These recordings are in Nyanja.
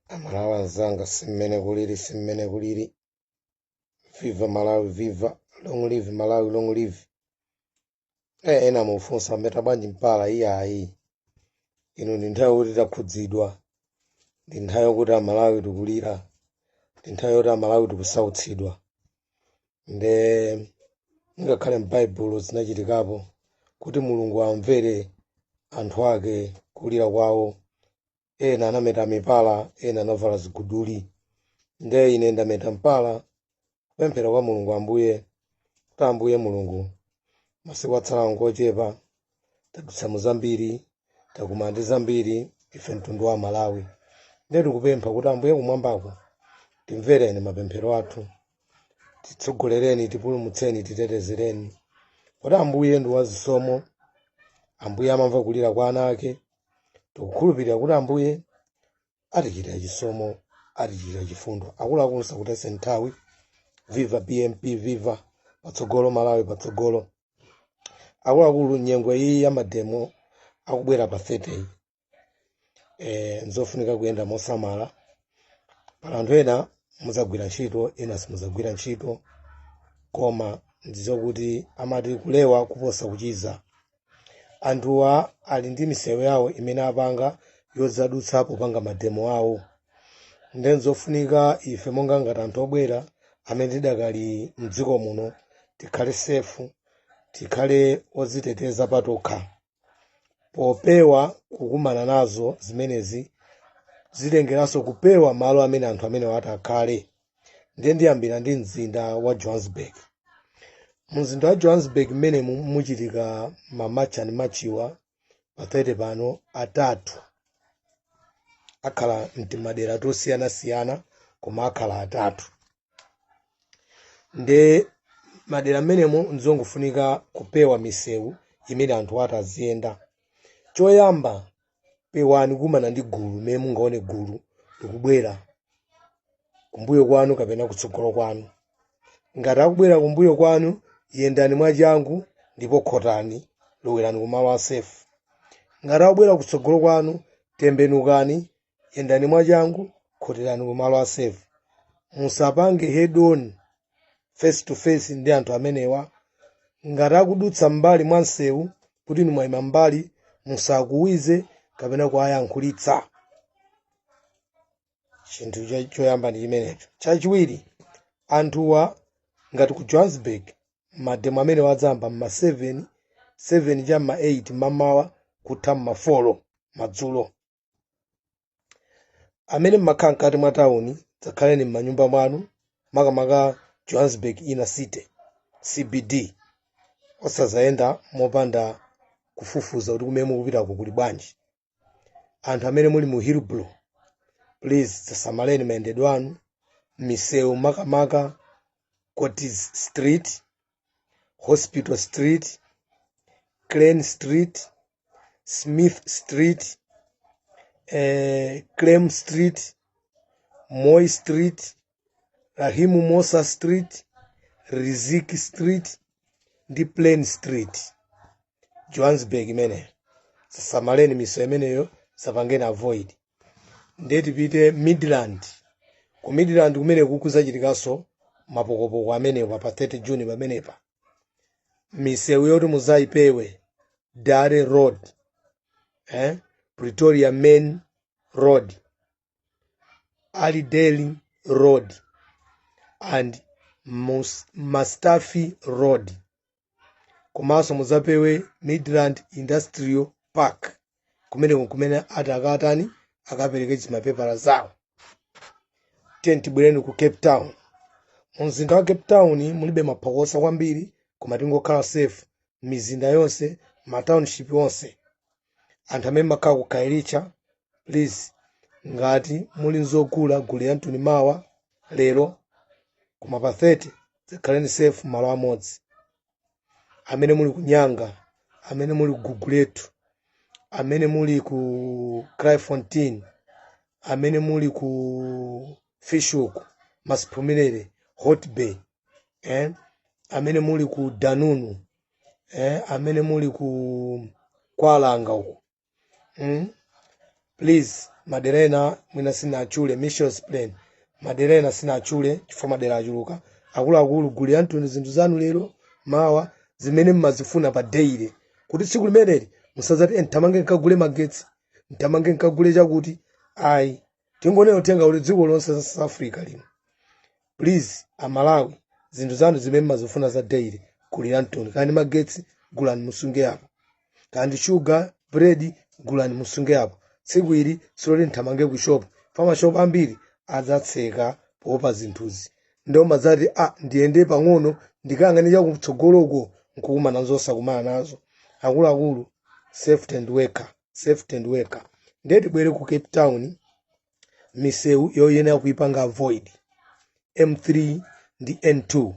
Amalawi anzanga simmene kuliri. Viva Malawi, viva. Long live Malawi, long live. Ena mufunsa meta bwanji mpala iyayi. Ino ndi nthawi yoti takhudzidwa. Ndi nthawi yokuti Amalawi tikulira. Ndi nthawi yoti Amalawi tikusautsidwa. Nde ngakhale m'Baibulo zinachitikapo kuti Mulungu amvere anthu ake kulira kwawo. Ena anameta mipala, ena anavala ziguduli. Nde ine ndameta mpala kupemphera kwa Mulungu Ambuye kuti Ambuye Mulungu masiku atsala ngochepa tadutsa muzambiri takumana ndi zambiri ife mtundu wa Malawi. Nde tikupempha kuti Ambuye kumwambako timvereni mapemphero athu, titsogolereni, tipulumutseni, titetezereni. Kuti Ambuye ndi wazisomo, Ambuye amamva kulira kwa ana ake. Tikukhulupirira kuti Ambuye atichitira chisomo, atichitira chifundo. Akuluakulu sakutese nthawi. Viva BMP, viva. Patsogolo Malawi, patsogolo. Akuluakulu nyengo iyi ya mademo akubwera pa 30. Nzofunika kuyenda mosamala. Pala anthu ena muzagwira ntchito, ena simuzagwira ntchito. Koma ndizokuti amati kulewa kuposa kuchiza. Anthuwa ali ndi misewu yawo imene apanga yodzadutsapo panga mademo awo. Nde nzofunika ife monga ngati anthu obwera amene tidakali mdziko muno tikhale sefu, tikhale odziteteza patokha. Popewa kukumana nazo zimenezi zilengeranso kupewa malo amene anthu amene watakhale. Ndiye ndiyambira ndi mzinda wa Johannesburg. Mzinda wa Johannesburg mmene muchitika mamacha ndi machiwa pa 30 pano atatu. Akhala mtimadera tosiyanasiyana koma akhala atatu. Nde madera menemo nzongofunika kupewa misewu imene anthu ataziyenda. Choyamba pewani kumana ndi gulu mmene mungaone gulu likubwera kumbuyo kwanu kapena kutsogolo kwanu. Ngati akubwera kumbuyo kwanu yendani mwachangu ndipo khotani, lowerani kumalo asefu. Ngati akubwera kutsogolo kwanu tembenukani, yendani mwachangu, khoterani kumalo asefu. Musapange head on, face to face ndi anthu amenewa. Ngati akudutsa mbali mwa msewu kuti inu mwayima mbali, musakuwize kapena kuwayankhulitsa. Chinthu choyamba ndi chimenecho. Chachiwiri, anthuwa ngati ku Johannesburg mademo amene wadzamba mma 7 cha mma 8 mamawa kutha mma 4 madzulo. Amene mmakhala mkati mwa tawuni dzakhaleni m'manyumba mwanu, makamaka Johannesburg inner city CBD. Osazayenda mopanda kufufuza kuti kumene mukupitako kuli bwanji. Anthu amene muli mu Hillbrow, please tasamaleni mayendedwe anu. Misewu makamaka Curtis Street, Hospital Street, Crane Street, Smith Street, Clem Street, Moy Street, Rahimu Mosa Street, Riziki Street, ndi Plain Street. Johannesburg imene. Sasamaleni misewu imeneyo, sapangeni avoid. Nde tipite Midrand. Ku Midrand kumene kukuzachitikanso mapokopoko amenewa pa 30 June pamenepa. Misewu yoti muzayipewe Dare Road, Pretoria Main Road, Alideli Road, and Mustafi Road. Komanso muzapewe Midrand Industrial Park kumene atakatani akapereke mapepala zawo. Tibwereni ku Cape Town. Mzinda wa Cape Town mulibe maphokoso kwambiri koma tingokhala safe mizinda yonse, ma township yonse. Anthu amene makhala ku Kairicha, please ngati muli nzogula gule Anthony mawa lero koma pa 30 dzakhaleni safe malo amodzi. Amene muli ku Nyanga, amene muli ku Guguletu, amene muli ku Kraaifontein, amene muli ku Fish-Hoek, Masiphumelele, Hot Bay, amene muli ku Danunu, amene muli ku Kwalanga uko. Please maderena mwina sina achule missions plan maderena sina achule chifukwa madera achuluka akulu guli anthu zinthu zanu lero mawa zimene mmazifuna pa daily kuti tsiku limeneli musazati ntamange nkagule magetsi ntamange nkagule chakuti ayi tingonena tenga kuti dziko lonse la South Africa lino please amalawi zinthu zanu zimene mmazifuna za daily kuli anthu kandi magetsi gulani musunge apo kandi sugar bread gulani musunge apo tsiku ili siloti ntamange ku shop fama shop ambiri adzatseka popa zinthuzi ndo mazati ndiyende pang'ono ndikangane cha kutsogoloko nkuma nazo kumana nazo akulu safety and worker ndeti bwere ku Cape Town misewu yoyenera kuipanga avoid M3 ndi N2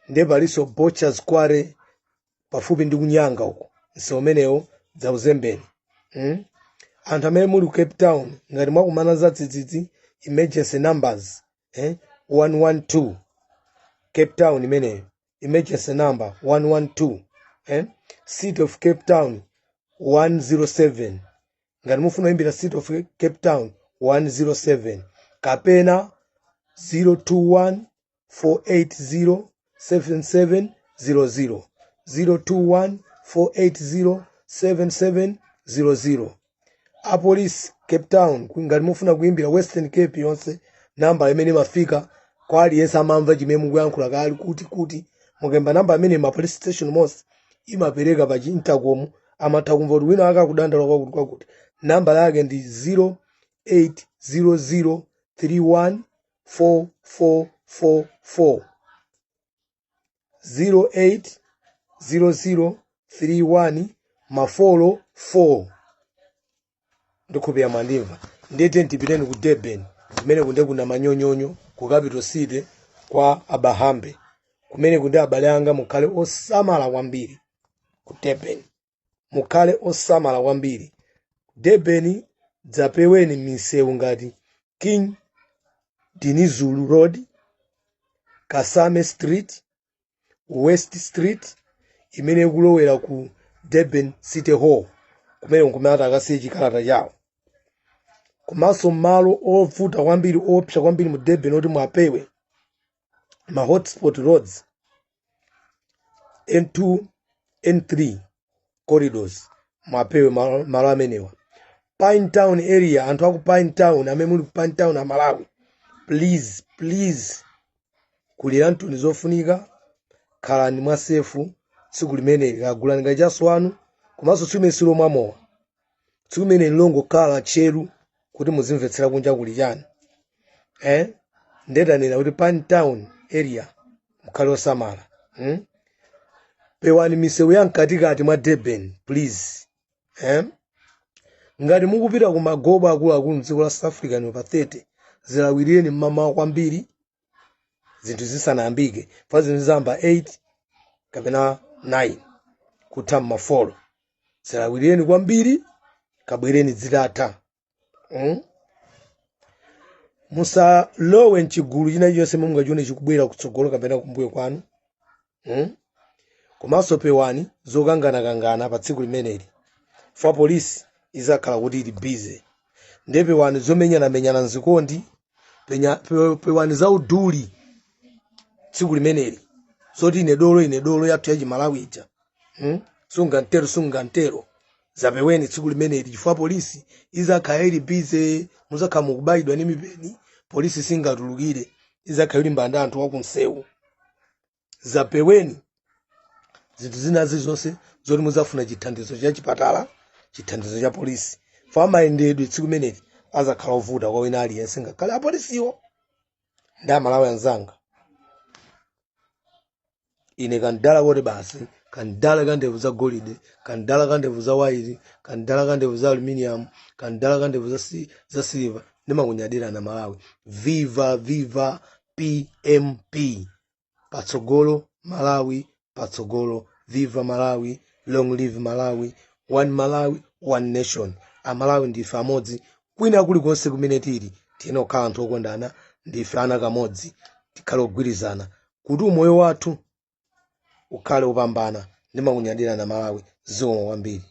ndepaliso Bochas Kware pafupi ndi kunyanga uko nsomenewo za uzembeni anthu amene muli ku Cape Town ngati mwakumana za tsitsitsi emergency numbers 112 Cape Town imeneyo emergency number 112 City of Cape Town 107 ngati mufuna imbira City of Cape Town 107 kapena 021 480 7700 021 480 7700 a police Cape Town ngati mufuna kuimbira Western Cape yonse namba imene mafika kwa aliyense amamva chimene mukuyankhula kali kuti mukemba namba imene ma police station most imapereka pa intercom amatha kumva kuti wina akakudandala kwakuti namba yake ndi 0800314444 08003144 ndikupya mandimva ndete ntipiteni ku Durban kumene kunde kuna manyonyonyo ku capital city kwa abahambe kumene kunde abale anga mukhale osamala kwambiri ku Durban mukhale osamala kwambiri Durban dzapeweni misewu ngati King Dinizulu Road Kasame Street West Street imene kulowera ku Durban City Hall kumene nkumata akasiye chikalata chawo kumaso malo ovuta kwambiri opsa kwambiri mu Durban oti mwapewe ma hotspot roads N2 N3 corridors mwapewe malo amenewa Pine Town area anthu aku Pine Town amene muli ku Pine Town Malawi please kuli anthu nizofunika khalani mwasefu tsiku limeneli kagulani kachaso wanu komanso tsiku silo mwamowa tsiku limeneli longo khala cheru kuti muzimvetsera kunja kuli chani ndetanena kuti Pine Town area mukhale osamala pewani misewu ya mkatikati mwa Durban please ngati mukupita ku magobo akuluakulu mdziko la South Africa ni pa 30 zilawireni mmamawa kwambiri zinthu zisanayambike fa zinthu zamba 8 kapena 9 kutha mmafolo zilawireni kwambiri kabwereni zitatha musalowe mchigulu china chonse mungachione chikubwera kutsogolo kapena kumbuyo kwanu komanso pewani zokangana pa tsiku limeneli fa polisi izakhala kuti ili busy ndepewani zomenyana nzikondi pewani za uduli tsiku limeneli zoti ine dolo yathu yachi Malawi ija sungantero zapeweni tsiku limeneli chifukwa polisi izakhala ili busy muzakhala mukubayidwa ni mipeni polisi singatulukire izakhala ili mbanda anthu wakunsewu zapeweni zinthu zinazi zonse zoti muzafuna chithandizo cha chipatala chithandizo cha polisi fama endedwe tsiku limeneli azakhala ovuta kwa wina aliyense ngakhale apolisiwo ndi Amalawi anzanga ine kandala kuti basi kandala kandevu za golide kandala kandevu za white kandala kandevu za aluminium kandala kandevu za silver ndimakunyadira na Malawi viva PMP patsogolo Malawi patsogolo viva Malawi long live Malawi one Malawi one nation Amalawi ndife amodzi kwina kuli konse kumene tili tinokhala anthu okondana ndife ana kamodzi tikhale ogwirizana kuti umoyo wathu ukhale upambana ndimakunyadira na Malawi zomwe kwambiri.